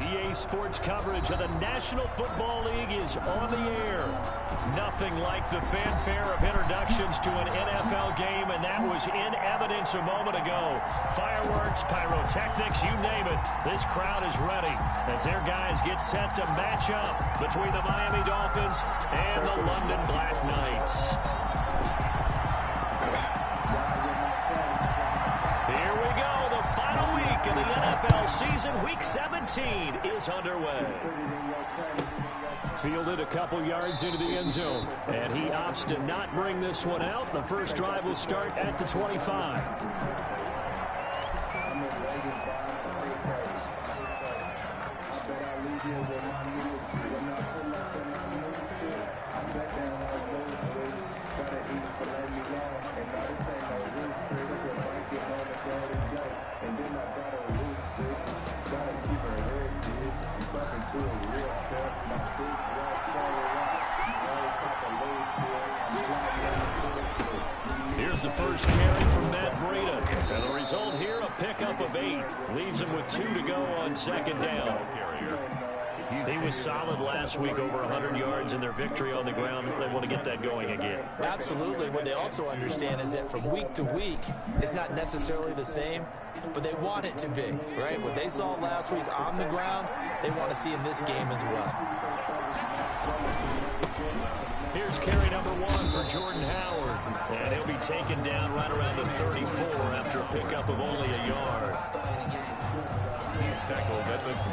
EA Sports coverage of the National Football League is on the air. Nothing like the fanfare of introductions to an NFL game, and that was in evidence a moment ago. Fireworks, pyrotechnics, you name it. This crowd is ready as their guys get set to match up between the Miami Dolphins and the London Black Knights. Here we go. The final week of the NFL season, Week 17, is underway. Fielded a couple yards into the end zone, and he opts to not bring this one out. The first drive will start at the 25. Here's the first carry from Matt Breida. And the result here, a pickup of 8. Leaves him with 2 to go on second down. He was solid last week, over 100 yards in their victory on the ground. They want to get that going again. Absolutely. What they also understand is that from week to week, it's not necessarily the same, but they want it to be, right? What they saw last week on the ground, they want to see in this game as well. Here's carry number 1 for Jordan Howard. And he'll be taken down right around the 34 after a pickup of only a yard.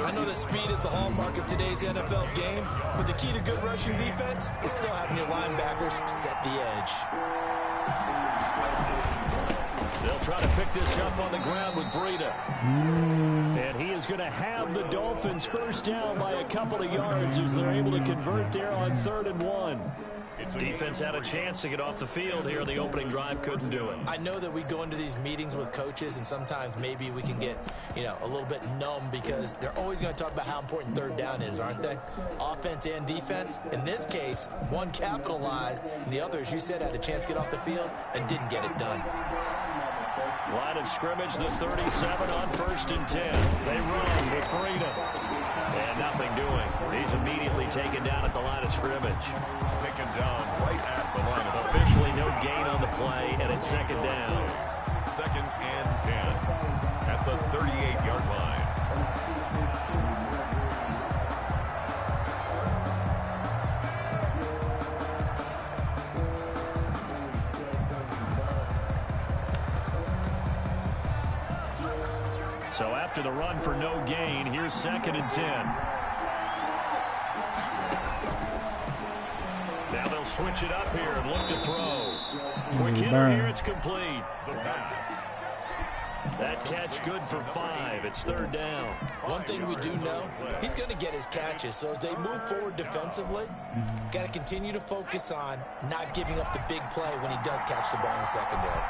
I know that speed is the hallmark of today's NFL game, but the key to good rushing defense is still having your linebackers set the edge. They'll try to pick this up on the ground with Breida. And he is going to have the Dolphins first down by a couple of yards as they're able to convert there on 3rd and 1. Defense had a chance to get off the field here. The opening drive couldn't do it. I know that we go into these meetings with coaches, and sometimes maybe we can get, a little bit numb because they're always going to talk about how important 3rd down is, aren't they? Offense and defense. In this case, one capitalized, and the other, as you said, had a chance to get off the field and didn't get it done. Line of scrimmage, the 37 on 1st and 10. They run with Breida. And nothing doing. He's immediately taken down at the line of scrimmage. Taken down right at the line of scrimmage. Officially no gain on the play, and it's 2nd down. 2nd and 10 at the 38-yard line. So after the run for no gain, here's 2nd and 10. Now they'll switch it up here and look to throw. Quick hitter here, it's complete. That catch good for 5. It's 3rd down. One thing we do know, he's going to get his catches. So as they move forward defensively, got to continue to focus on not giving up the big play when he does catch the ball in the secondary.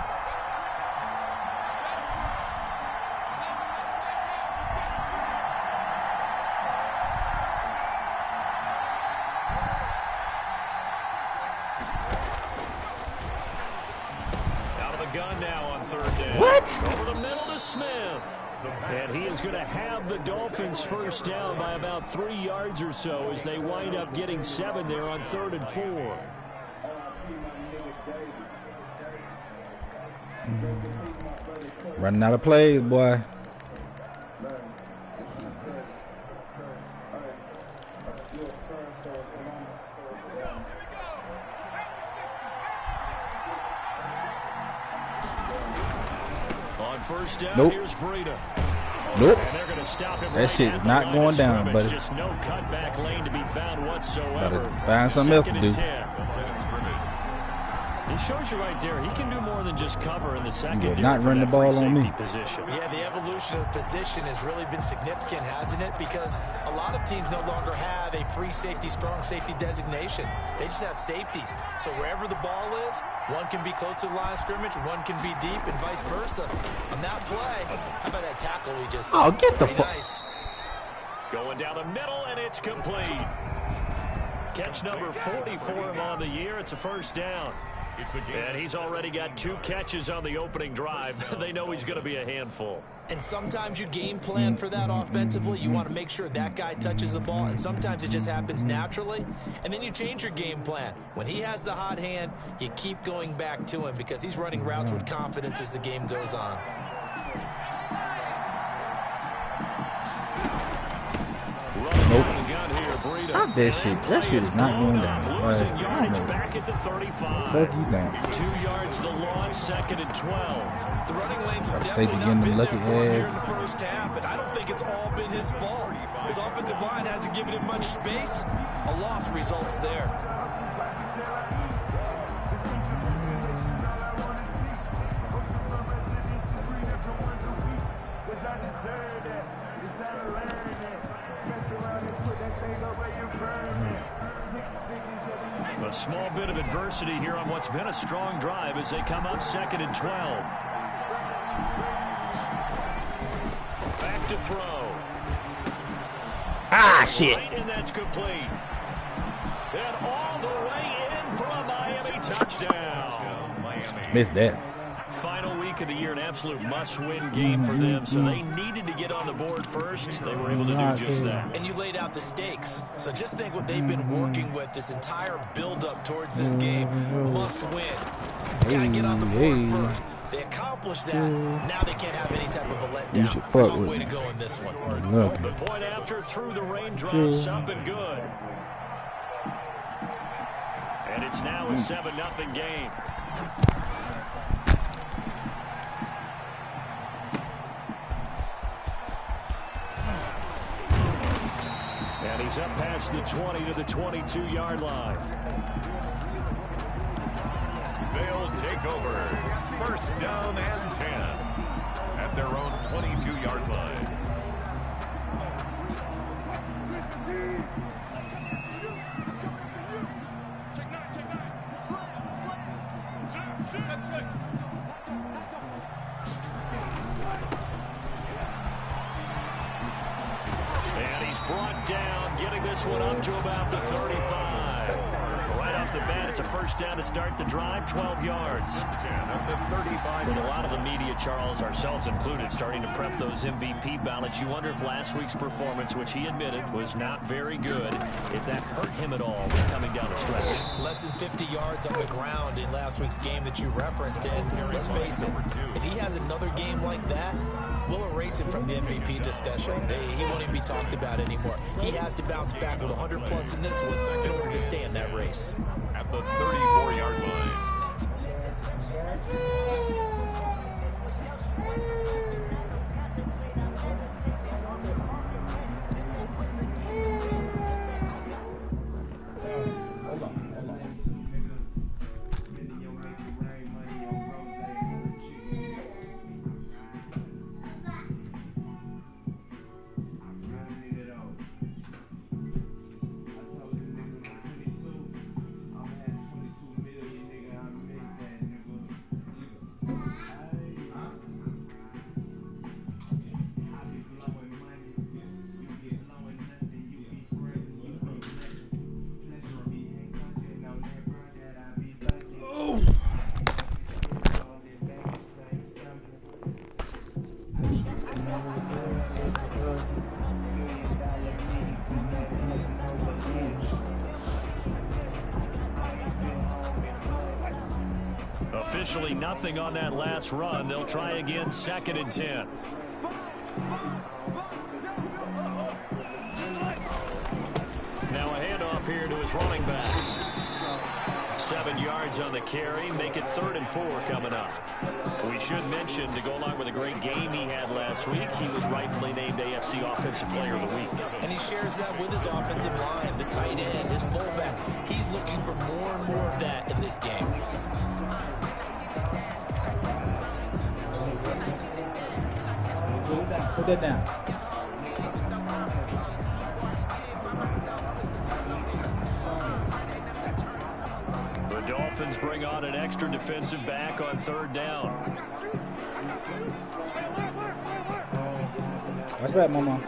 Gun now on 3rd down. What? Over the middle to Smith. And he is going to have the Dolphins first down by about 3 yards or so as they wind up getting 7 there on 3rd and 4. Running out of plays, boy. First down, nope. Here's Breida. Nope. And they're going to stop him that right shit is not going down, buddy. Just no cutback lane to be found whatsoever. Gotta find something else to do. 10. He shows you right there, he can do more than just cover in the secondary. Not run the ball on me. Position. Yeah, the evolution of position has really been significant, hasn't it? Because a lot of teams no longer have a free safety, strong safety designation. They just have safeties. So wherever the ball is, one can be close to the line of scrimmage, one can be deep, and vice versa. On that play, how about that tackle we just saw? Oh, get the fuck. Nice. Going down the middle, and it's complete. Catch number 40 for him on the year. It's a first down. And he's already got 2 catches on the opening drive. They know he's going to be a handful. And sometimes you game plan for that offensively. You want to make sure that guy touches the ball, and sometimes it just happens naturally. And then you change your game plan. When he has the hot hand, you keep going back to him because he's running routes with confidence as the game goes on. Nope. Stop that shit. That shit is not going down. Losing yardage back at the 35. Fuck you down. 2 yards the loss, 2nd and 12. The running lanes have Stay definitely beginning not been lucky there for him here in ass. the first half, and I don't think it's all been his fault. His offensive line hasn't given him much space. A loss results there. A small bit of adversity here on what's been a strong drive as they come up 2nd and 12. Back to throw. Ah, shit. Right, and that's complete. And all the way in for a Miami touchdown. Missed that. Final week week of the year, an absolute must-win game for them, so they needed to get on the board first. They were able to do just that. And you laid out the stakes. So just think what they've been working with this entire build-up towards this game. Must win. Got to get on the board first. They accomplished that. Now they can't have any type of a letdown. Long way to go in this one. The point after through the raindrops, up and good. And it's now a 7-0 game. And he's up past the 20 to the 22-yard line. They'll take over. First down and 10 at their own 22-yard line. And he's brought down, getting this one up to about the 35. Right off the bat, it's a first down to start the drive, 12 yards. 10 at the 35. With a lot of the media, Charles, ourselves included, starting to prep those MVP ballots. You wonder if last week's performance, which he admitted was not very good, if that hurt him at all coming down the stretch. Less than 50 yards on the ground in last week's game that you referenced. And let's face it, if he has another game like that, we'll erase him from the MVP discussion. He won't even be talked about anymore. He has to bounce back with 100+ in this one in order to stay in that race. At the 34-yard line. Officially nothing on that last run. They'll try again, 2nd and 10. Now a handoff here to his running back. 7 yards on the carry. Make it 3rd and 4 coming up. We should mention, to go along with a great game he had last week, he was rightfully named AFC Offensive Player of the Week. And he shares that with his offensive line, the tight end, his fullback. He's looking for more and more of that in this game. Put that down. The Dolphins bring on an extra defensive back on 3rd down. Watch back, Mama.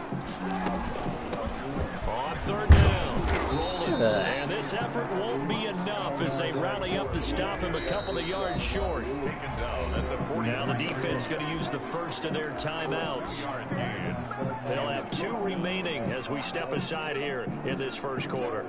On 3rd down. Rolling. And this effort won't be enough as they rally up to stop him a couple of yards short. Now the defense going to use the first of their timeouts. They'll have 2 remaining as we step aside here in this first quarter.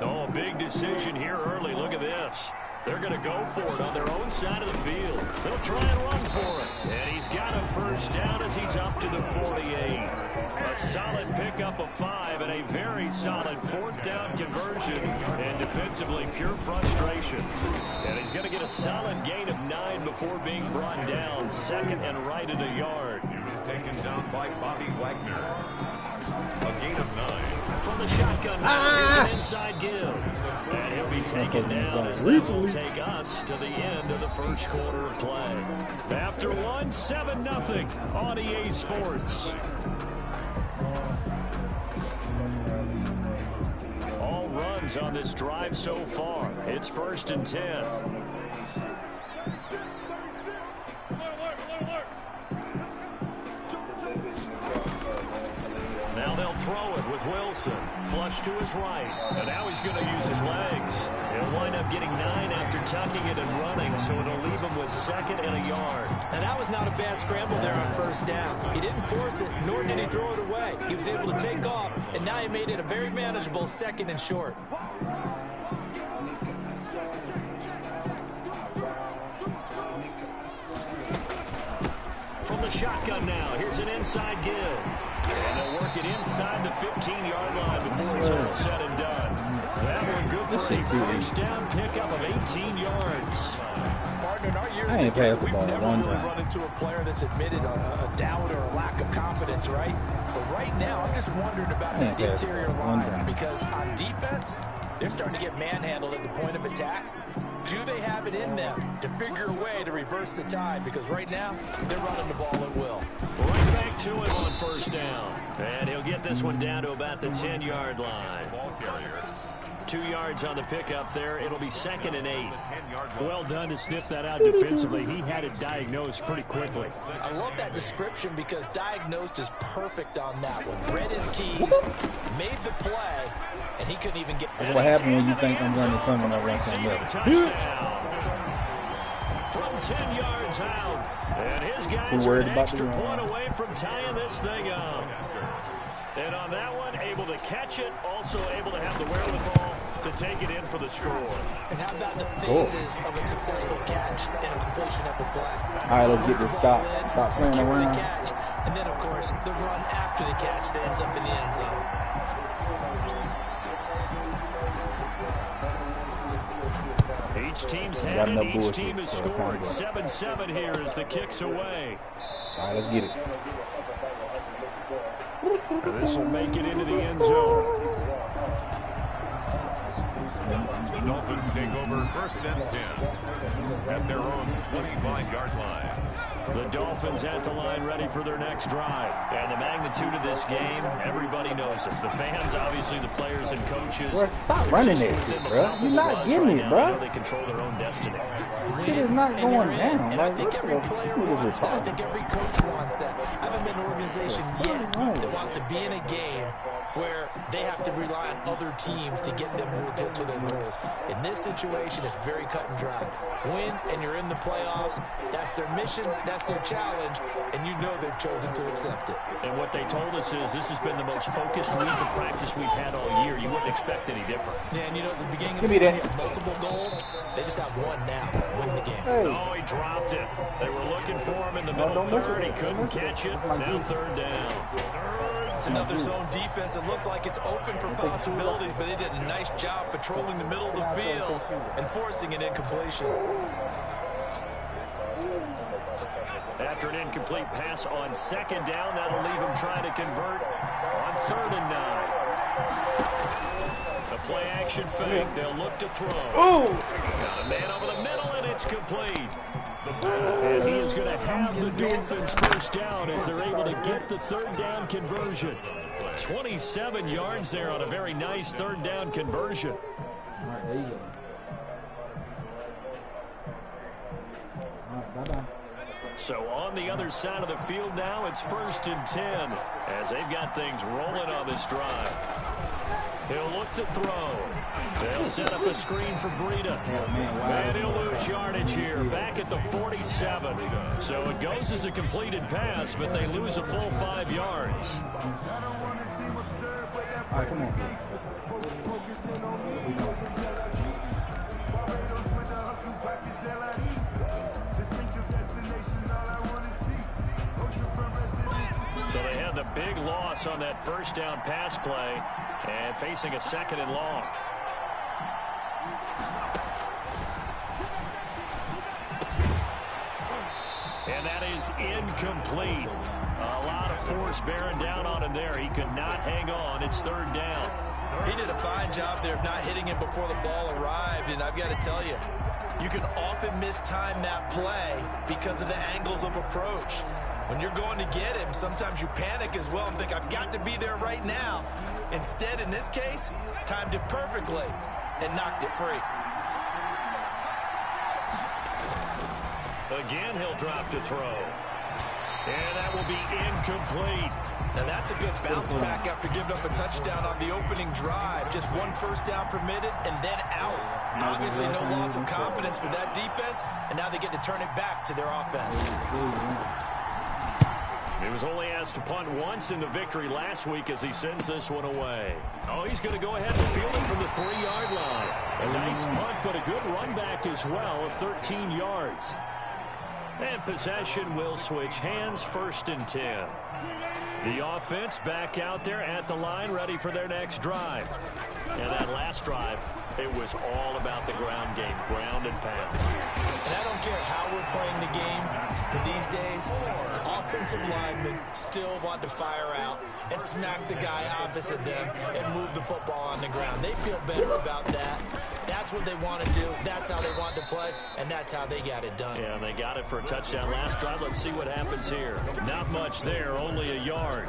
Oh, big decision here early. Look at this. They're going to go for it on their own side of the field. They'll try and run for it. And he's got a first down as he's up to the 48. A solid pickup of 5 and a very solid 4th down conversion. And defensively, pure frustration. And he's going to get a solid gain of 9 before being brought down. 2nd and right at a yard. He was taken down by Bobby Wagner. A gain of 9. From the shotgun, here's an inside give. And he'll be taken down as that will take us to the end of the first quarter of play. After 1, 7-0 on EA Sports. All runs on this drive so far. It's 1st and 10. it with Wilson. Flush to his right. And now he's going to use his legs. He'll wind up getting 9 after tucking it and running, so it'll leave him with 2nd and a yard. Now, that was not a bad scramble there on 1st down. He didn't force it, nor did he throw it away. He was able to take off, and now he made it a very manageable 2nd and short. From the shotgun now, here's an inside give. And they'll work it inside the 15-yard line before it's all said and done. That one good for a 1st down pickup of 18 yards. Partner, in our years together, we've never really run into a player that's admitted a doubt or a lack of confidence, right? But right now, I'm just wondering about that interior line, because on defense, they're starting to get manhandled at the point of attack. Do they have it in them to figure a way to reverse the tide? Because right now, they're running the ball at will. Right back to him on 1st down. And he'll get this one down to about the 10-yard line. 2 yards on the pickup there. It'll be 2nd and 8. Well done to sniff that out defensively. He had it diagnosed pretty quickly. I love that description because diagnosed is perfect on that one. Read his keys, made the play, and he couldn't even get back. That's what happens when you think I'm running something I run something else. From 10 yards out. And his guys are an extra point away from tying this thing up. And on that one, able to catch it, also able to have the wherewithal to take it in for the score. And how about the phases of a successful catch and a completion of a play? All right, let's get this stop. Stop playing around. Catch, and then, of course, the run after the catch that ends up in the end zone. Each team's had it. Each team has scored. 7-7 here as the kick's away. All right, let's get it. And this will make it into the end zone. The Dolphins take over 1st and 10 at their own 25-yard line. The Dolphins at the line ready for their next drive. And the magnitude of this game, everybody knows it. The fans, obviously, the players and coaches. Bro, stop running that shit, bro. You're not getting it, bro. They control their own destiny. Shit is not going down. And I think every player wants that. I think every coach wants that. I haven't been an organization yet that wants to be in a game where they have to rely on other teams to get them to their goals. In this situation, it's very cut and dry. Win, and you're in the playoffs. That's their mission. That's their challenge. And you know they've chosen to accept it. And what they told us is this has been the most focused week of practice we've had all year. You wouldn't expect any different. Yeah, and you know, at the beginning of the season, they had multiple goals. They just have one now. Win the game. Hey. Oh, he dropped it. They were looking for him in the middle third. He couldn't catch it. Now 3rd down. It's another zone defense. It looks like it's open for possibilities, but they did a nice job patrolling the middle of the field and forcing an incompletion. After an incomplete pass on 2nd down, that'll leave him trying to convert on 3rd and 9. The play action fake. They'll look to throw. Got a man over the middle, and it's complete. And he is going to have the Dolphins 1st down as they're able to get the 3rd down conversion. 27 yards there on a very nice 3rd down conversion. All right, there you go. All right, bye-bye. So on the other side of the field now, it's 1st and 10 as they've got things rolling on this drive. He'll look to throw. They'll set up a screen for Breida. And he'll lose yardage here, back at the 47. So it goes as a completed pass, but they lose a full 5 yards. All right, come on. So they had the big loss on that 1st down pass play and facing a 2nd and long. And that is incomplete. A lot of force bearing down on him there. He could not hang on. It's 3rd down. He did a fine job there of not hitting it before the ball arrived, and I've got to tell you, you can often mistime that play because of the angles of approach. When you're going to get him, sometimes you panic as well and think, I've got to be there right now. Instead, in this case, timed it perfectly and knocked it free. Again, he'll drop to throw. And that will be incomplete. Now that's a good bounce back after giving up a touchdown on the opening drive. Just one first down permitted and then out. Obviously no loss of confidence with that defense, and now they get to turn it back to their offense. He was only asked to punt once in the victory last week as he sends this one away. Oh, he's going to go ahead and field it from the 3-yard line. A nice punt, but a good run back as well of 13 yards. And possession will switch hands, 1st and 10. The offense back out there at the line, ready for their next drive. And that last drive, it was all about the ground game, ground and pound. And I don't care how we're playing the game these days, offensive linemen still want to fire out and smack the guy opposite them and move the football on the ground. They feel better about that. That's what they want to do. That's how they want to play, and that's how they got it done. Yeah, they got it for a touchdown last drive. Let's see what happens here. Not much there, only a yard.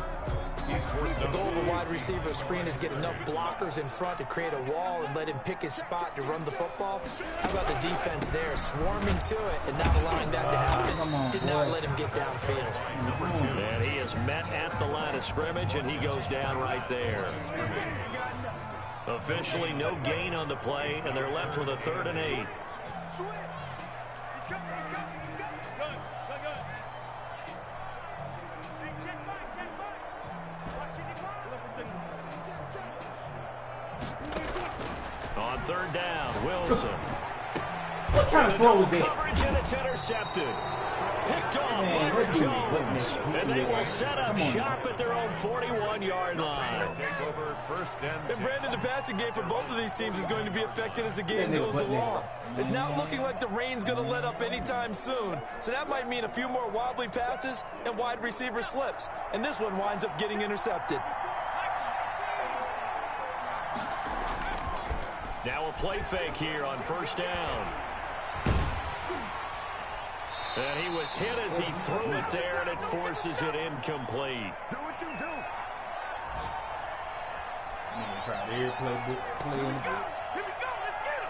The goal of a wide receiver screen is get enough blockers in front to create a wall and let him pick his spot to run the football. How about the defense there, swarming to it and not allowing that to happen? Did not let him get downfield. And he is met at the line of scrimmage, and he goes down right there. Officially no gain on the play, and they're left with a 3rd and 8. On 3rd down, Wilson. What kind of throw was that? Coverage, and it's intercepted. Picked off by Jones. And they will set up shop at their own 41-yard line. And Brandon, the passing game for both of these teams is going to be affected as the game goes along. It's not looking like the rain's going to let up anytime soon. So that might mean a few more wobbly passes and wide receiver slips. And this one winds up getting intercepted. Now a play fake here on 1st down. And he was hit as he threw it there, and it forces it incomplete. Do what you do. Try to play in the book. Here we go. Let's get him.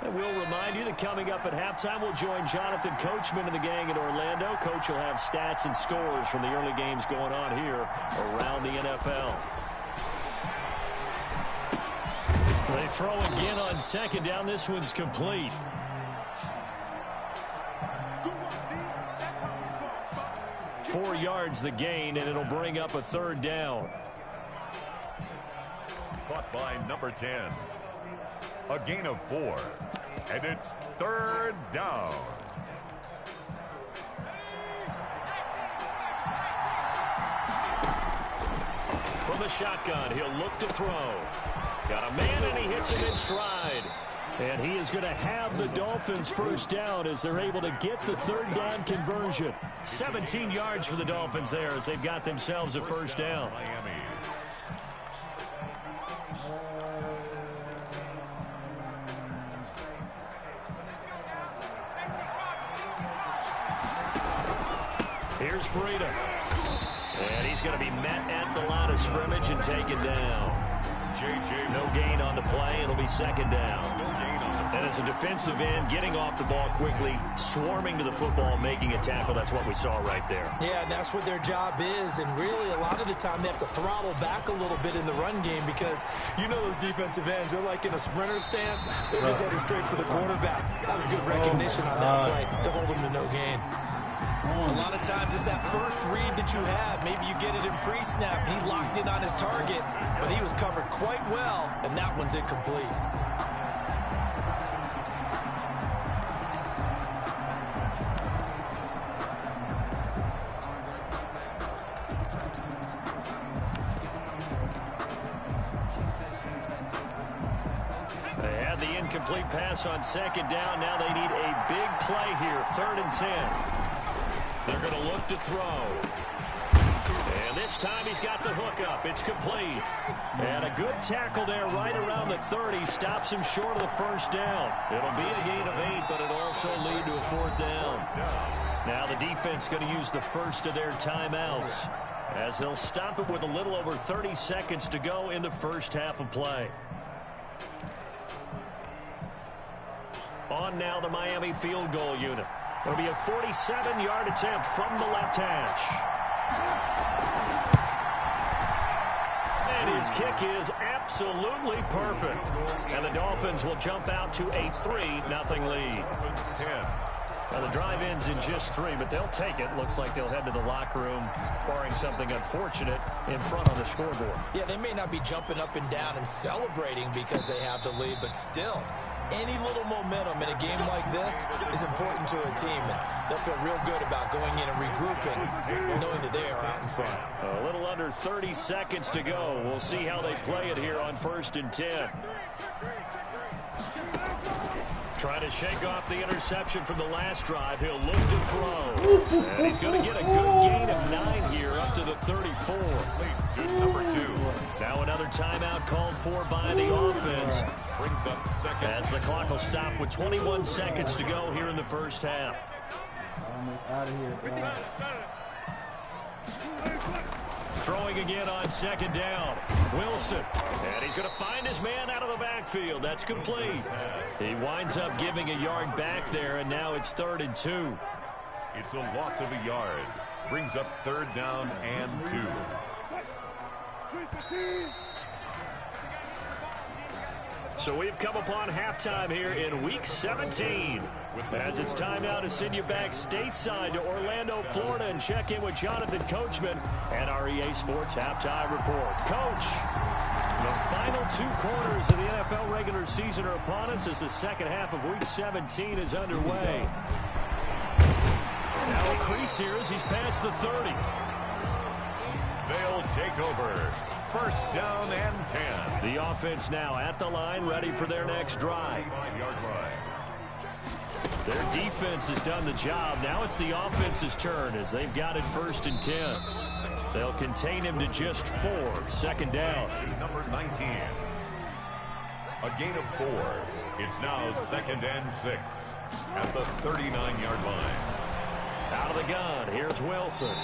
And we'll remind you that coming up at halftime, we'll join Jonathan Coachman and the gang in Orlando. Coach will have stats and scores from the early games going on here around the NFL. They throw again on 2nd down. This one's complete. Four yards the gain, and it'll bring up a 3rd down. Caught by number 10. A gain of 4. And it's 3rd down. From the shotgun, he'll look to throw. Got a man, and he hits him in stride. And he is going to have the Dolphins 1st down as they're able to get the 3rd down conversion. 17 yards for the Dolphins there as they've got themselves a 1st down. Miami. Here's Breida. And he's going to be met at the line of scrimmage and taken down. No gain on the play. It'll be 2nd down. And as a defensive end, getting off the ball quickly, swarming to the football, making a tackle. That's what we saw right there. Yeah, and that's what their job is. And really, a lot of the time, they have to throttle back a little bit in the run game because you know those defensive ends, they're like in a sprinter stance. They're just headed straight for the quarterback. That was good recognition on that play to hold them to no gain. A lot of times it's that first read that you have. Maybe you get it in pre-snap. He locked in on his target, but he was covered quite well, and that one's incomplete. They had the incomplete pass on 2nd down. Now they need a big play here, 3rd and 10. They're going to look to throw. And this this time he's got the hook up. It's complete. And a good tackle there right around the 30. Stops him short of the first down. It'll be a gain of 8, but it'll also lead to a 4th down. Now the defense going to use the first of their timeouts, as they'll stop it with a little over 30 seconds to go in the first half of play. On now the Miami field goal unit. It'll be a 47-yard attempt from the left hash. And his kick is absolutely perfect. And the Dolphins will jump out to a 3-0 lead. Now the drive ends in just 3, but they'll take it. Looks like they'll head to the locker room, barring something unfortunate, in front on the scoreboard. Yeah, they may not be jumping up and down and celebrating because they have the lead, but still, any little momentum in a game like this is important to a team, and they'll feel real good about going in and regrouping, knowing that they are out in front. A little under 30 seconds to go. We'll see how they play it here on 1st and 10. Trying to shake off the interception from the last drive. He'll look to throw. And he's going to get a good gain of 9 here up to the 34. Number 2. Now another timeout called for by the offense. Brings up second. As the clock will stop with 21 seconds to go here in the first half. Out of here, bro. Throwing again on 2nd down. Wilson. And he's going to find his man out of the backfield. That's complete. He winds up giving a yard back there, and now it's 3rd and 2. It's a loss of a yard. Brings up 3rd down and 2. So we've come upon halftime here in Week 17. As it's time now to send you back stateside to Orlando, Florida, and check in with Jonathan Coachman and our EA Sports Halftime Report. Coach, the final 2 quarters of the NFL regular season are upon us as the second half of Week 17 is underway. Now a crease here as he's past the 30. They'll take over. 1st down and 10. The offense now at the line, ready for their next drive. 5-yard line. Their defense has done the job. Now it's the offense's turn as they've got it 1st and 10. They'll contain him to just 4. 2nd down. Number 19. A gain of 4. It's now 2nd and 6 at the 39-yard line. Out of the gun. Here's Wilson.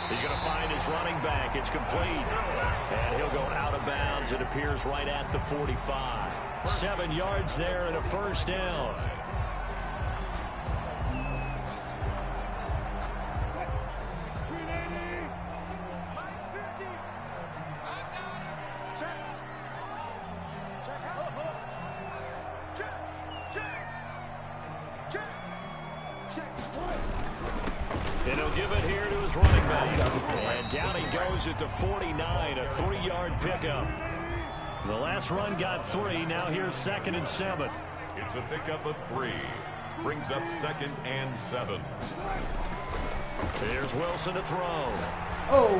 He's going to find his running back. It's complete. And he'll go out of bounds. It appears right at the 45. 7 yards there and a 1st down. And he'll give it here to his running back. And down he goes at the 49, a 3-yard pickup. The last run got 3. Now here's 2nd and 7. It's a pickup of 3. Brings up 2nd and 7. Here's Wilson to throw. Oh,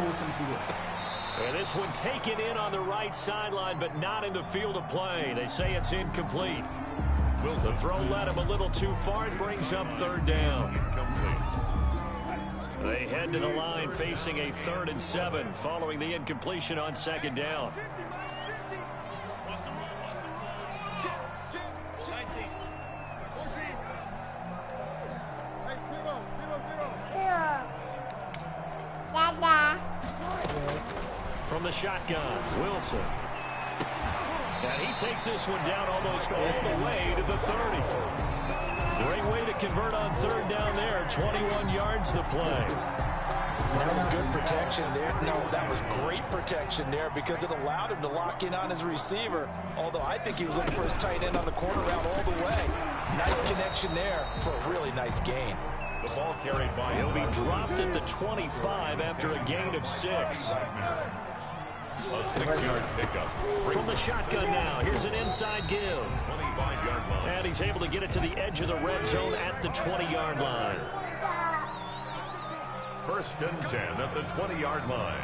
and this one taken in on the right sideline, but not in the field of play. They say it's incomplete. The throw led him a little too far and brings up 3rd down. They head to the line facing a 3rd and 7 following the incompletion on 2nd down. From the shotgun, Wilson. And he takes this one down almost all the way to the 30. Great way to convert on 3rd down there. 21 yards to play. That was good protection there. No, that was great protection there because it allowed him to lock in on his receiver, although I think he was looking for his tight end on the corner route all the way. Nice connection there for a really nice gain. The ball carried by. He'll be dropped at the 25 after a gain of 6. A 6-yard pickup. From the shotgun now. Here's an inside give. 25-yard line. And he's able to get it to the edge of the red zone at the 20-yard line. 1st and 10 at the 20-yard line.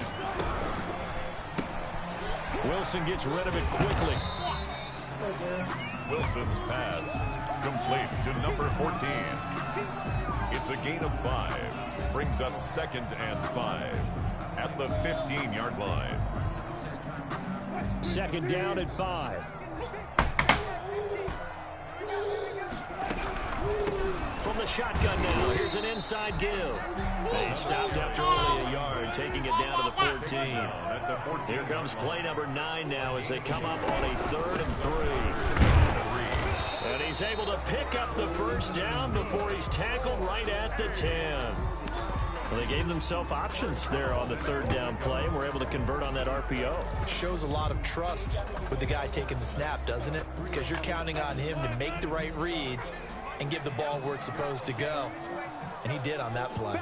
Wilson gets rid of it quickly. Wilson's pass complete to number 14. It's a gain of 5. Brings up 2nd and 5. at the 15-yard line. Second down at 5. From the shotgun now, here's an inside give. They stopped after only a yard, taking it down to the 14. Here comes play number 9 now as they come up on a 3rd and 3. And he's able to pick up the first down before he's tackled right at the 10. Well, they gave themselves options there on the 3rd down play and were able to convert on that RPO. Shows a lot of trust with the guy taking the snap, doesn't it? Because you're counting on him to make the right reads and give the ball where it's supposed to go. And he did on that play.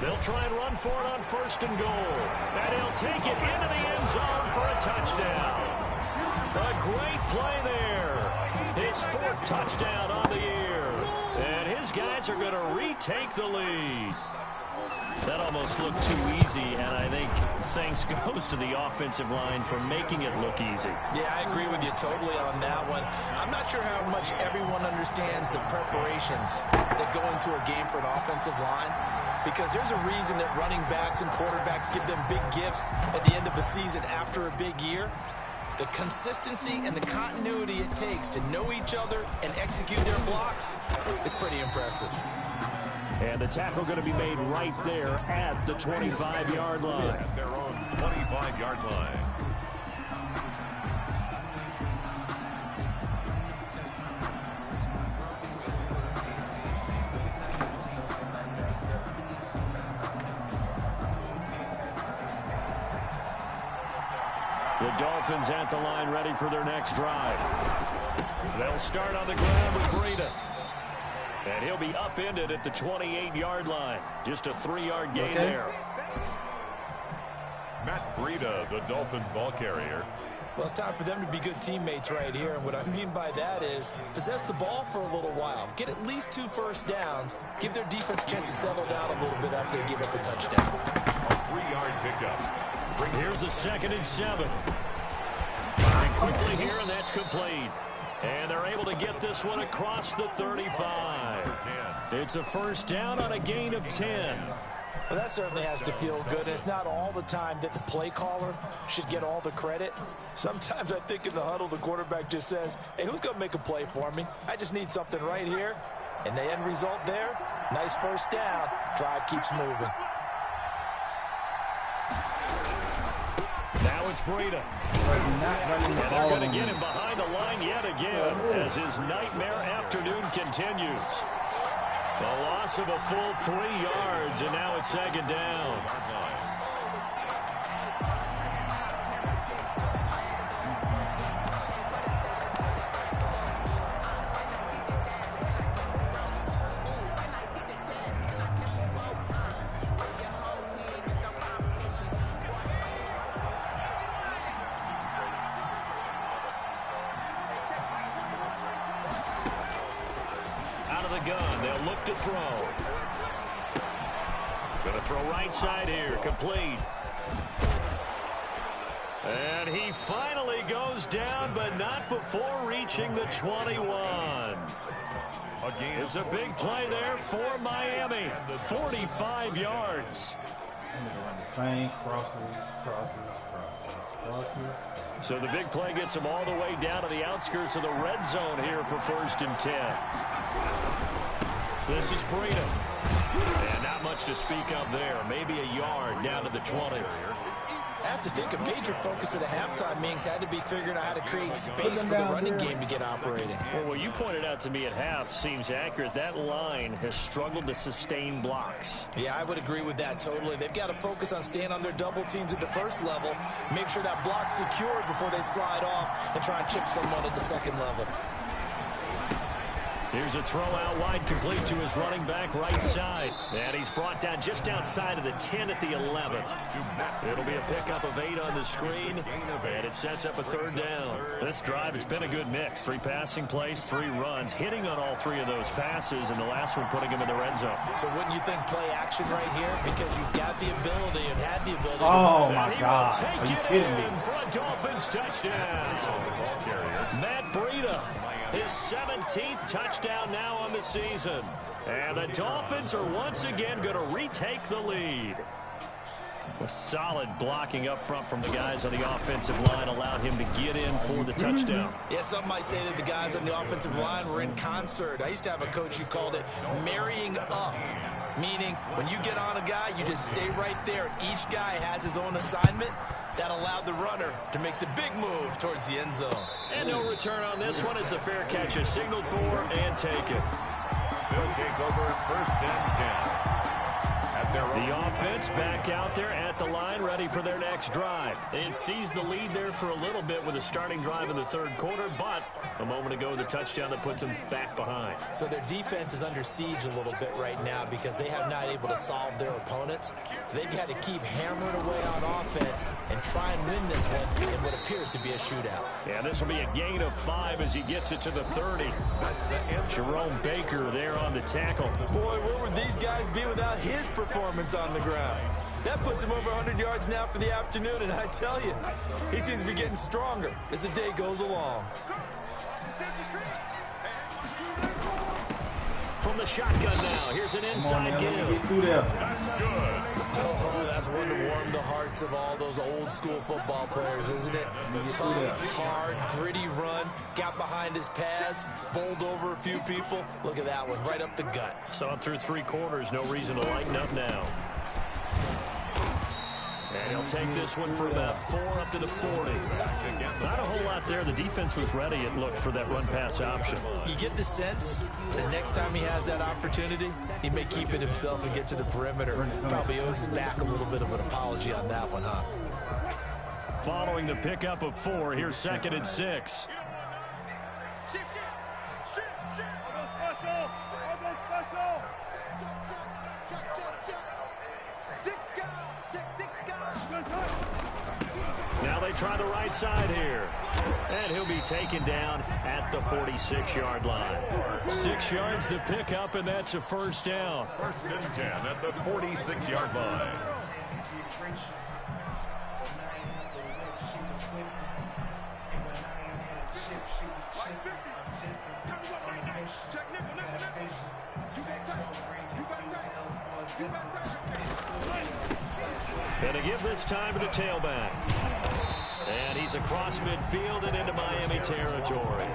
They'll try and run for it on 1st and goal. And he'll take it into the end zone for a touchdown. A great play there. His 4th touchdown on the year. And his guys are going to retake the lead. That almost looked too easy, and I think thanks goes to the offensive line for making it look easy. Yeah, I agree with you totally on that one. I'm not sure how much everyone understands the preparations that go into a game for an offensive line, because there's a reason that running backs and quarterbacks give them big gifts at the end of the season after a big year. The consistency and the continuity it takes to know each other and execute their blocks is pretty impressive. And the tackle going to be made right there at the 25-yard line. At their own 25-yard line. The Dolphins at the line ready for their next drive. They'll start on the ground with Breida. And he'll be upended at the 28-yard line. Just a 3-yard gain there. Matt Breida, the Dolphins ball carrier. Well, it's time for them to be good teammates right here. And what I mean by that is possess the ball for a little while. Get at least 2 first downs. Give their defense a chance to settle down a little bit after they give up a touchdown. A 3-yard pickup. Here's a 2nd and 7. Firing quickly here, and that's complete. And they're able to get this one across the 35. It's a first down on a gain of 10. Well, that certainly has to feel good. It's not all the time that the play caller should get all the credit. Sometimes I think in the huddle, the quarterback just says, hey, who's going to make a play for me? I just need something right here. And the end result there, nice first down. Drive keeps moving. Now it's Breida. And they're going to get him behind the line yet again as his nightmare afternoon continues. The loss of a full 3 yards, and now it's 2nd down. Gun. They'll look to throw. Going to throw right side here. Complete. And he finally goes down, but not before reaching the 21. It's a big play there for Miami. 45 yards. So the big play gets him all the way down to the outskirts of the red zone here for 1st and 10. This is Breida. And not much to speak of there. Maybe a yard down to the 20. I have to think a major focus of the halftime meetings had to be figuring out how to create space for the running game to get operating. Well, what you pointed out to me at half seems accurate. That line has struggled to sustain blocks. Yeah, I would agree with that totally. They've got to focus on staying on their double teams at the first level, make sure that block's secured before they slide off and try and chip someone at the second level. Here's a throw out wide, complete to his running back right side. And he's brought down just outside of the 10 at the 11. It'll be a pickup of 8 on the screen, and it sets up a 3rd down. This drive, it's been a good mix. 3 passing plays, 3 runs, hitting on all 3 of those passes, and the last one putting him in the red zone. So wouldn't you think play action right here? Because you've got the ability and had the ability. Oh, my God. Are you kidding me? For a Dolphins touchdown. Matt Breida. His 17th touchdown now on the season. And the Dolphins are once again going to retake the lead. A solid blocking up front from the guys on the offensive line allowed him to get in for the touchdown. Yeah, some might say that the guys on the offensive line were in concert. I used to have a coach who called it marrying up, meaning when you get on a guy, you just stay right there. Each guy has his own assignment. That allowed the runner to make the big move towards the end zone. And no return on this one as the fair catch is signaled for and taken. They'll take over 1st and 10. The offense back out there at the line, ready for their next drive. They had seized the lead there for a little bit with a starting drive in the 3rd quarter, but a moment ago, the touchdown that puts them back behind. So their defense is under siege a little bit right now because they have not able to solve their opponents. So they've got to keep hammering away on offense and try and win this one in what appears to be a shootout. Yeah, this will be a gain of 5 as he gets it to the 30. Jerome Baker there on the tackle. Boy, where would these guys be without his performance on the ground? That puts him over 100 yards now for the afternoon, and I tell you, he seems to be getting stronger as the day goes along. From the shotgun now, here's an inside give. That's good. Oh, that's one to warm the hearts of all those old school football players, isn't it? Tough, hard, gritty run, got behind his pads, bowled over a few people. Look at that one, right up the gut. Saw it through 3 quarters, no reason to lighten up now. And he'll take this one for about 4 up to the 40. Not a whole lot there. The defense was ready, it looked, for that run-pass option. You get the sense that next time he has that opportunity, he may keep it himself and get to the perimeter. Probably owes his back a little bit of an apology on that one, huh? Following the pickup of 4, here's 2nd and 6. Now they try the right side here. And he'll be taken down at the 46-yard line. 6 yards the pickup, and that's a 1st down. 1st and 10 at the 46-yard line. And to give this time to the tailback. And he's across midfield and into Miami territory.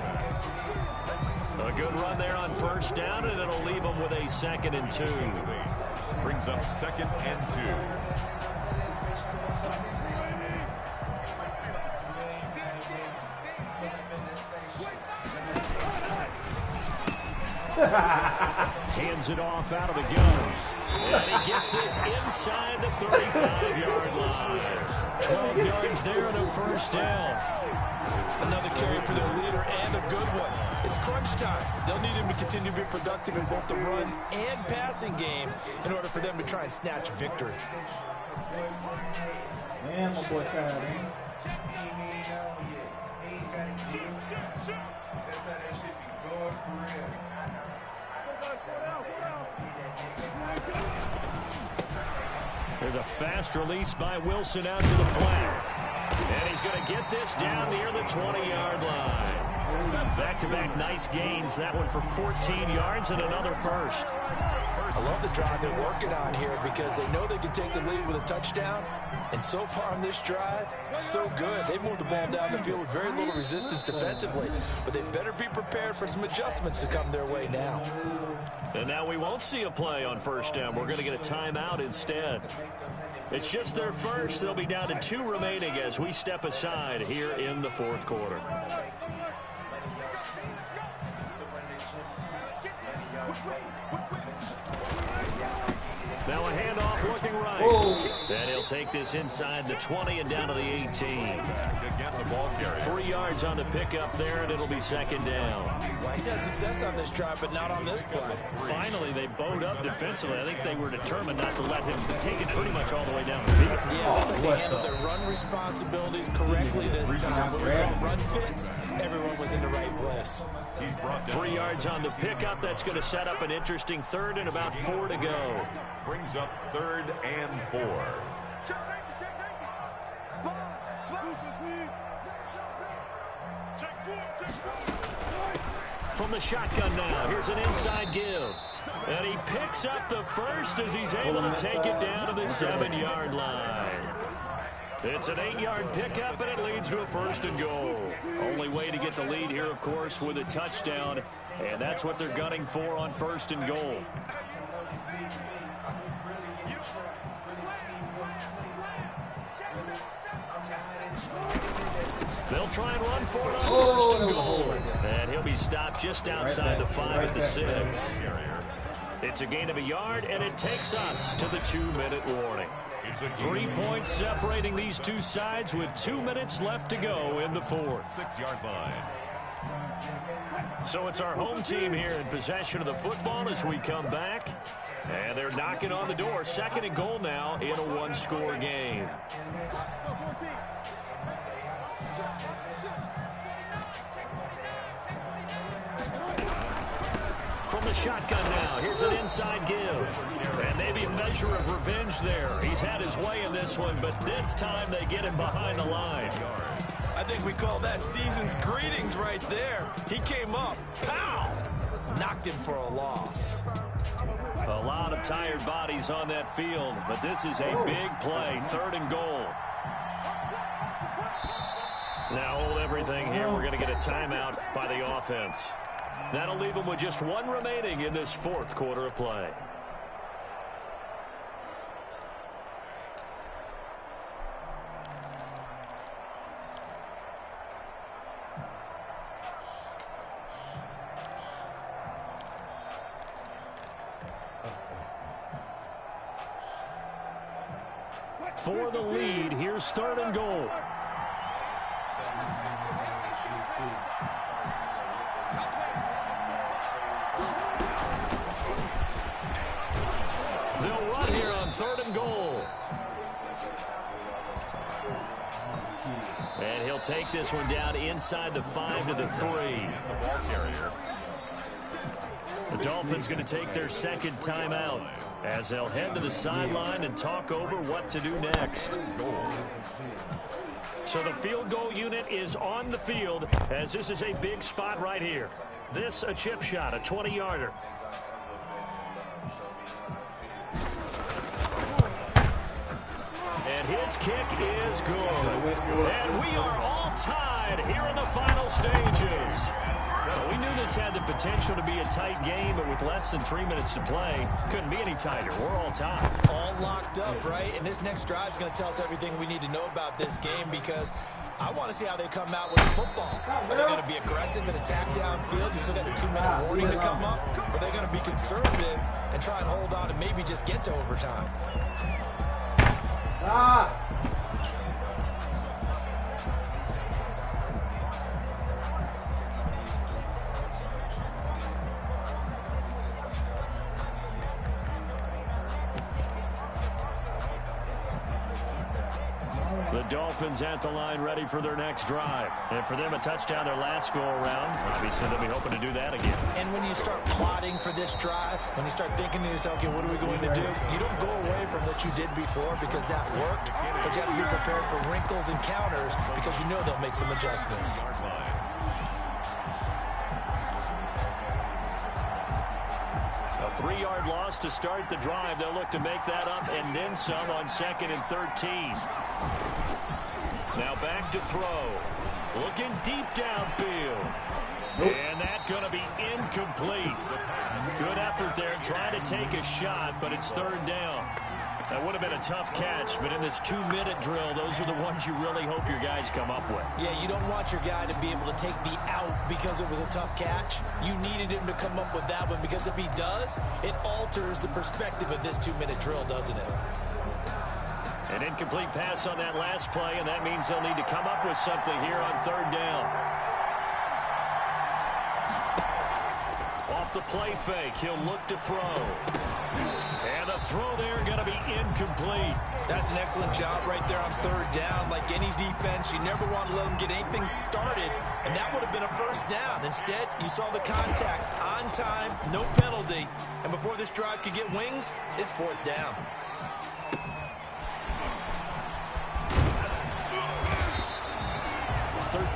A good run there on 1st down, and it'll leave him with a 2nd and 2. Brings up 2nd and 2. Hands it off out of the gun. And he gets this inside the 35-yard line. 12 yards there and a 1st down. Another carry for their leader and a good one. It's crunch time. They'll need him to continue to be productive in both the run and passing game in order for them to try and snatch a victory. Man, my boy tired, man. There's a fast release by Wilson out to the flat. And he's going to get this down near the 20-yard line. Back-to-back nice gains. That one for 14 yards and another 1st. I love the drive they're working on here because they know they can take the lead with a touchdown. And so far on this drive, so good. They've moved the ball down the field with very little resistance defensively. But they better be prepared for some adjustments to come their way now. And now we won't see a play on 1st down. We're going to get a timeout instead. It's just their 1st. They'll be down to 2 remaining as we step aside here in the 4th quarter. Now a handoff looking right. And he'll take this inside the 20 and down to the 18. Again, the ball carrier. 3 yards on the pickup there, and it'll be 2nd down. He's had success on this drive, but not on this play. Finally, they bowed up defensively. I think they were determined not to let him take it pretty much all the way down the field. Yeah, looks like they handled their run responsibilities correctly this time. What we call run fits, everyone was in the right place. He's brought down 3 yards on the pickup. That's going to set up an interesting 3rd and about 4 to go. Brings up 3rd and 4. From the shotgun now, here's an inside give. And he picks up the first as he's able to take it down to the 7-yard line. It's an 8-yard pickup, and it leads to a 1st and goal. Only way to get the lead here, of course, with a touchdown, and that's what they're gunning for on 1st and goal. They'll try and run for it on 1st and goal. And he'll be stopped just outside the 5 at the 6. It's a gain of a yard, and it takes us to the 2-minute warning. 3 points separating these two sides with 2 minutes left to go in the 4th. 6-yard line. So it's our home team here in possession of the football as we come back. And they're knocking on the door. 2nd and goal now in a 1-score game. From the shotgun now, here's an inside give. And maybe a measure of revenge there. He's had his way in this one, but this time they get him behind the line. I think we call that season's greetings right there. He came up, pow! Knocked him for a loss. A lot of tired bodies on that field, but this is a big play. 3rd and goal. Now hold everything here. We're going to get a timeout by the offense. That'll leave them with just 1 remaining in this 4th quarter of play. For the lead, here's 3rd and goal. They'll run here on 3rd and goal. And he'll take this one down inside the 5 to the 3. The ball carrier. The Dolphins going to take their 2nd timeout as they'll head to the sideline and talk over what to do next. So the field goal unit is on the field as this is a big spot right here. This a chip shot, a 20-yarder. And his kick is good. And we are all tied here in the final stages. Well, we knew this had the potential to be a tight game, but with less than 3 minutes to play, couldn't be any tighter. We're all tied. All locked up, right? And this next drive is going to tell us everything we need to know about this game because I want to see how they come out with the football. Are they going to be aggressive and attack downfield? You still got the 2-minute warning to come up? Or are they going to be conservative and try and hold on and maybe just get to overtime? The Dolphins at the line ready for their next drive. And for them, a touchdown their last go-around. Obviously, they'll be hoping to do that again. And when you start plotting for this drive, when you start thinking to yourself, okay, what are we going to do? You don't go away from what you did before because that worked, but you have to be prepared for wrinkles and counters because you know they'll make some adjustments. A 3-yard loss to start the drive. They'll look to make that up and then some on 2nd and 13. Now back to throw. Looking deep downfield. And that's going to be incomplete. Good effort there trying to take a shot, but it's 3rd down. That would have been a tough catch, but in this 2-minute drill, those are the ones you really hope your guys come up with. Yeah, you don't want your guy to be able to take the out because it was a tough catch. You needed him to come up with that one because if he does, it alters the perspective of this 2-minute drill, doesn't it? An incomplete pass on that last play, and that means they'll need to come up with something here on 3rd down. Off the play fake, he'll look to throw. And the throw there going to be incomplete. That's an excellent job right there on 3rd down. Like any defense, you never want to let them get anything started, and that would have been a 1st down. Instead, you saw the contact on time, no penalty, and before this drive could get wings, it's 4th down.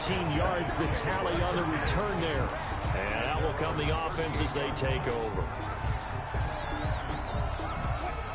13 yards the tally on the return there. And out Now will come the offense as they take over.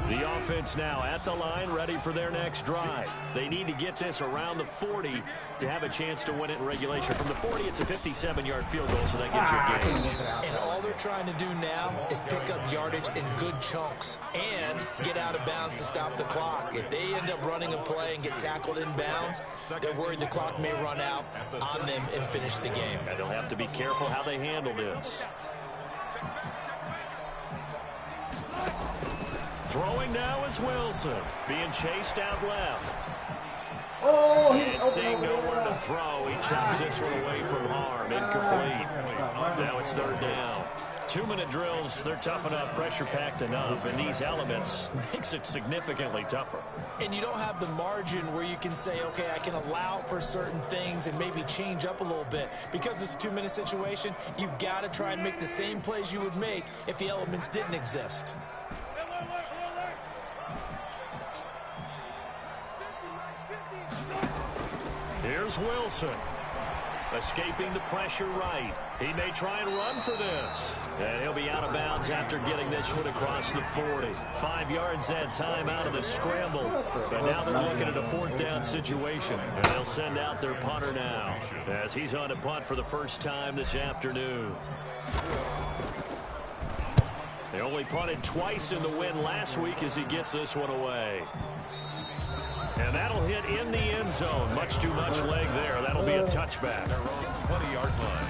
The offense now at the line, ready for their next drive. They need to get this around the 40 to have a chance to win it in regulation. From the 40, it's a 57-yard field goal, so that gives you a gauge. And all they're trying to do now is pick up yardage in good chunks and get out of bounds to stop the clock. If they end up running a play and get tackled in bounds, they're worried the clock may run out on them and finish the game. And they'll have to be careful how they handle this. Throwing now is Wilson, being chased out left. And seeing nowhere to throw, he chucks this one away from harm. Incomplete. Now it's third down. 2-minute drills, they're tough enough, pressure-packed enough, and these elements makes it significantly tougher. And you don't have the margin where you can say, okay, I can allow for certain things and maybe change up a little bit. Because it's a 2-minute situation, you've got to try and make the same plays you would make if the elements didn't exist. Here's Wilson, escaping the pressure right. He may try and run for this. And he'll be out of bounds after getting this one across the 40. 5 yards that time out of the scramble. But now they're looking at a 4th down situation. And they'll send out their punter now as he's on to punt for the first time this afternoon. They only punted twice in the win last week as he gets this one away. And that'll hit in the end zone. Much too much leg there. That'll be a touchback. They're on the 20-yard line.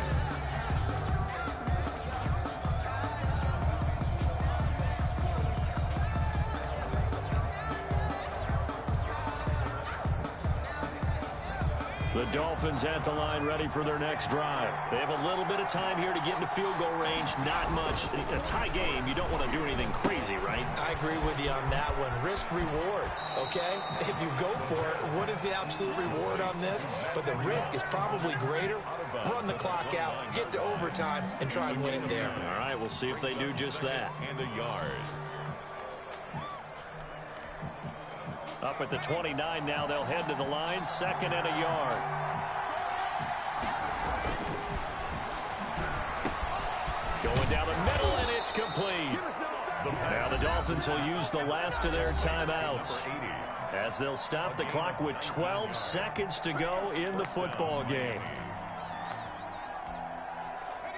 The Dolphins at the line, ready for their next drive. They have a little bit of time here to get into field goal range. Not much. A tie game, you don't want to do anything crazy, right? I agree with you on that one. Risk reward, okay? If you go for it, what is the absolute reward on this? But the risk is probably greater. Run the clock out, get to overtime, and try and win it there. All right, we'll see if they do just that. And a yard. Up at the 29 now, they'll head to the line, 2nd and a yard. Going down the middle, and it's complete. Now the Dolphins will use the last of their timeouts as they'll stop the clock with 12 seconds to go in the football game.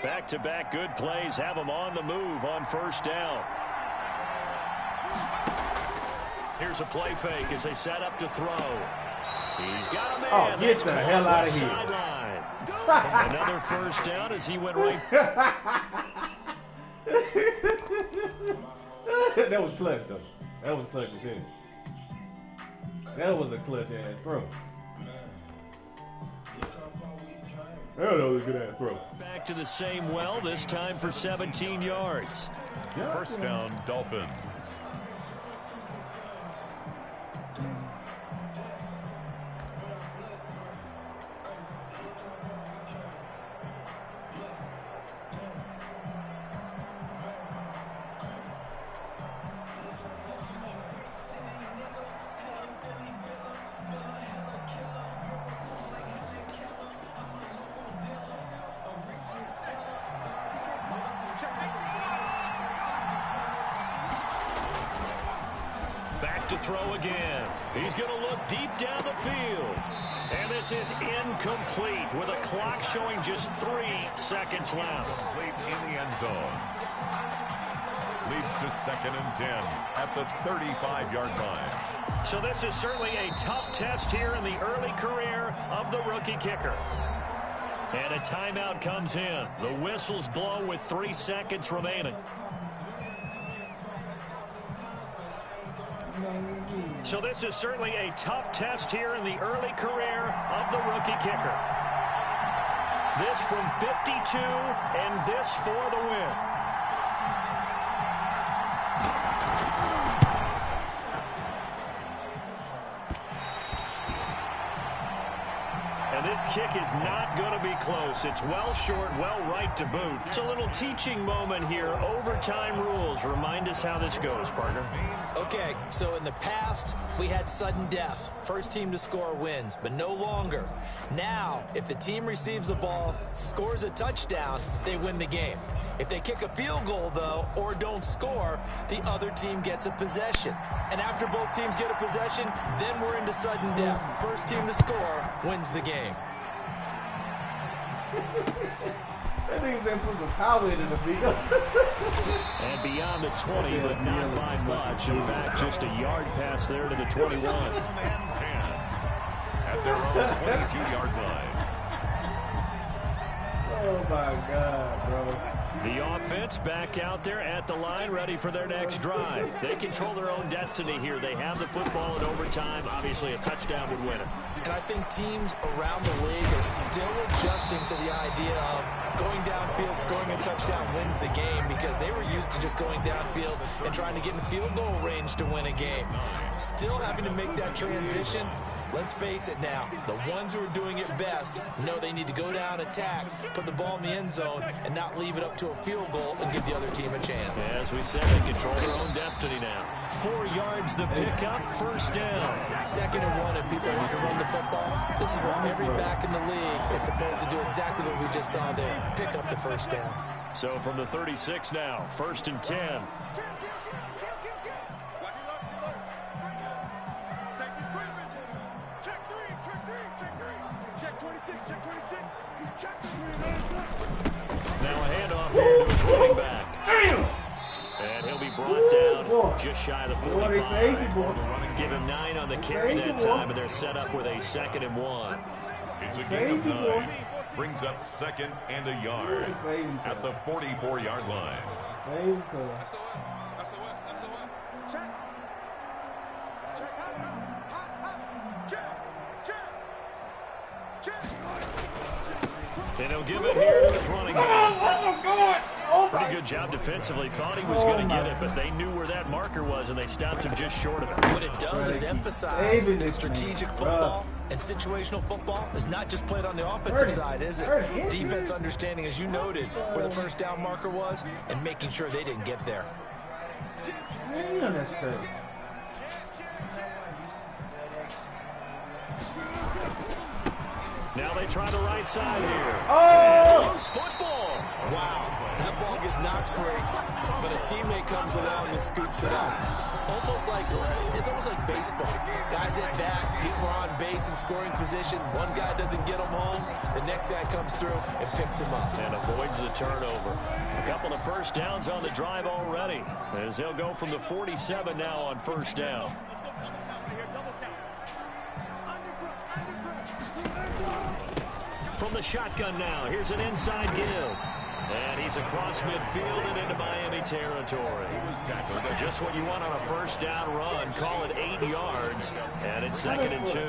Back-to-back good plays have them on the move on 1st down. Here's a play fake as they set up to throw. He's got a man. Oh, get the hell out of here. Another 1st down as he went right. That was clutch, though. That was clutch to finish. That was a clutch-ass throw. That was a good-ass throw. Back to the same well, this time for 17 yards. First down, Dolphins. To throw again. He's going to look deep down the field. And this is incomplete with a clock showing just 3 seconds left. Late in the end zone. Leads to 2nd and 10 at the 35-yard line. So this is certainly a tough test here in the early career of the rookie kicker. And a timeout comes in. The whistle's blown with 3 seconds remaining. So this is certainly a tough test here in the early career of the rookie kicker. This from 52 and this for the win. And this kick is not going to be close. It's well short, well right to boot. It's a little teaching moment here. Overtime rules. Remind us how this goes, partner. Okay, so in the past, we had sudden death. First team to score wins, but no longer. Now, if the team receives the ball, scores a touchdown, they win the game. If they kick a field goal, though, or don't score, the other team gets a possession. And after both teams get a possession, then we're into sudden death. First team to score wins the game. That nigga then put the power into the field. And beyond the 20, but not by much. In fact, just a yard pass there to the 21. At their own 22-yard line. Oh, my God, bro. The offense back out there at the line, ready for their next drive. They control their own destiny here. They have the football in overtime. Obviously, a touchdown would win it. And I think teams around the league are still adjusting to the idea of going downfield, scoring a touchdown wins the game, because they were used to just going downfield and trying to get in field goal range to win a game. Still having to make that transition. Let's face it now, the ones who are doing it best know they need to go down, attack, put the ball in the end zone, and not leave it up to a field goal and give the other team a chance. As we said, they control their own destiny now. 4 yards the pickup, first down. 2nd and 1, and people want to run the football. This is what every back in the league is supposed to do, exactly what we just saw there. Pick up the first down. So from the 36 now, 1st and 10. Now a handoff here to his running back. And he'll be brought down just shy of the 45. Give him 9 on the carry that time, and they're set up with a 2nd and 1. It's a gain of 9. Brings up 2nd and a yard at the 44-yard line. Same color. And he'll give it here to his running back. Pretty good job defensively. Thought he was going to get it, but they knew where that marker was, and they stopped him just short of it. What it does is emphasize that strategic football and situational football is not just played on the offensive side, is it? Defense understanding, as you noted, where the first down marker was and making sure they didn't get there. Man, that's crazy. Now they try the right side here. Oh! Loose football. Wow. That ball gets knocked free, but a teammate comes along and scoops it up. It's almost like baseball. Guys at bat, people are on base in scoring position. One guy doesn't get them home. The next guy comes through and picks him up. And avoids the turnover. A couple of first downs on the drive already, as they'll go from the 47 now on first down. From the shotgun now, here's an inside give. And he's across midfield and into Miami territory. Just what you want on a first down run. Call it 8 yards. And it's 2nd and 2.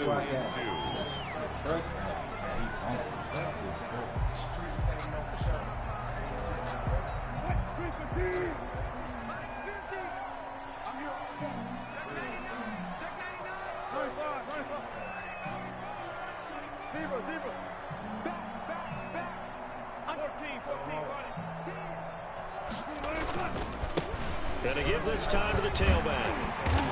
And to give this time to the tailback.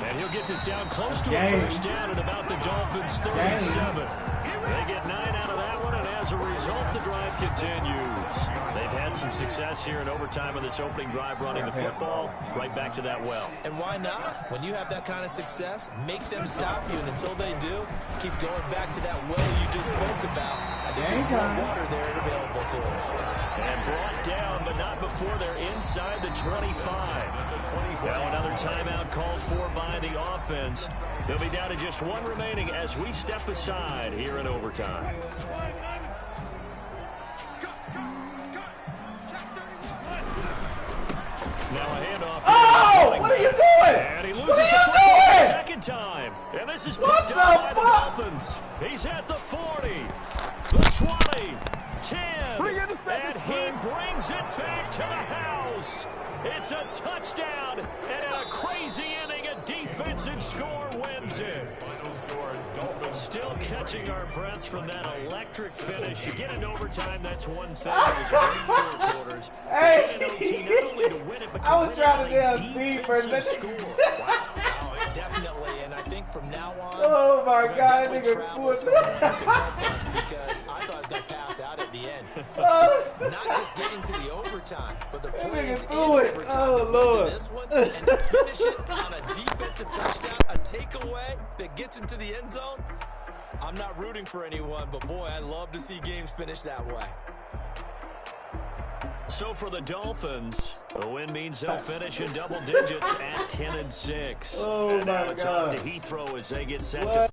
And he'll get this down close to a first down at about the Dolphins' 37. They get 9 out of that one, and as a result, the drive continues. They've had some success here in overtime on this opening drive running the football right back to that well. And why not? When you have that kind of success, make them stop you, and until they do, keep going back to that well you just spoke about. I think there's more water there available to them. And brought down, but not before they're inside the 25. Now another timeout called for by the offense. They'll be down to just 1 remaining as we step aside here in overtime. Now a handoff. Oh! What are you doing? And he loses the football the second time. And this is picked up by the Dolphins. He's at the 40, the 20, 10, and he brings it back to the house. It's a touchdown, and in a crazy inning, a defensive score wins it. Final score, Dolphins Still catching our breaths from that electric finish. You get in overtime, that's one thing. It was a great 4 quarters. Hey! But get an OT not only to win it, but to I was win trying it to on a damn see for a defensive minute. score. Oh, definitely, and I think from now on, Oh my we're gonna God, definitely nigga, travel foot. someone who can help us because I thought I was gonna pass out at the end. Oh, Not just getting to the overtime, but the That plays nigga in threw it. overtime Oh, that led Lord. to this one, and to finish it on a defensive touchdown, a takeaway that gets into the end zone. I'm not rooting for anyone, but boy, I love to see games finish that way. So for the Dolphins, a win means they'll finish in double digits at 10-6. Oh, and now my it's off God. to Heathrow as they get set What? to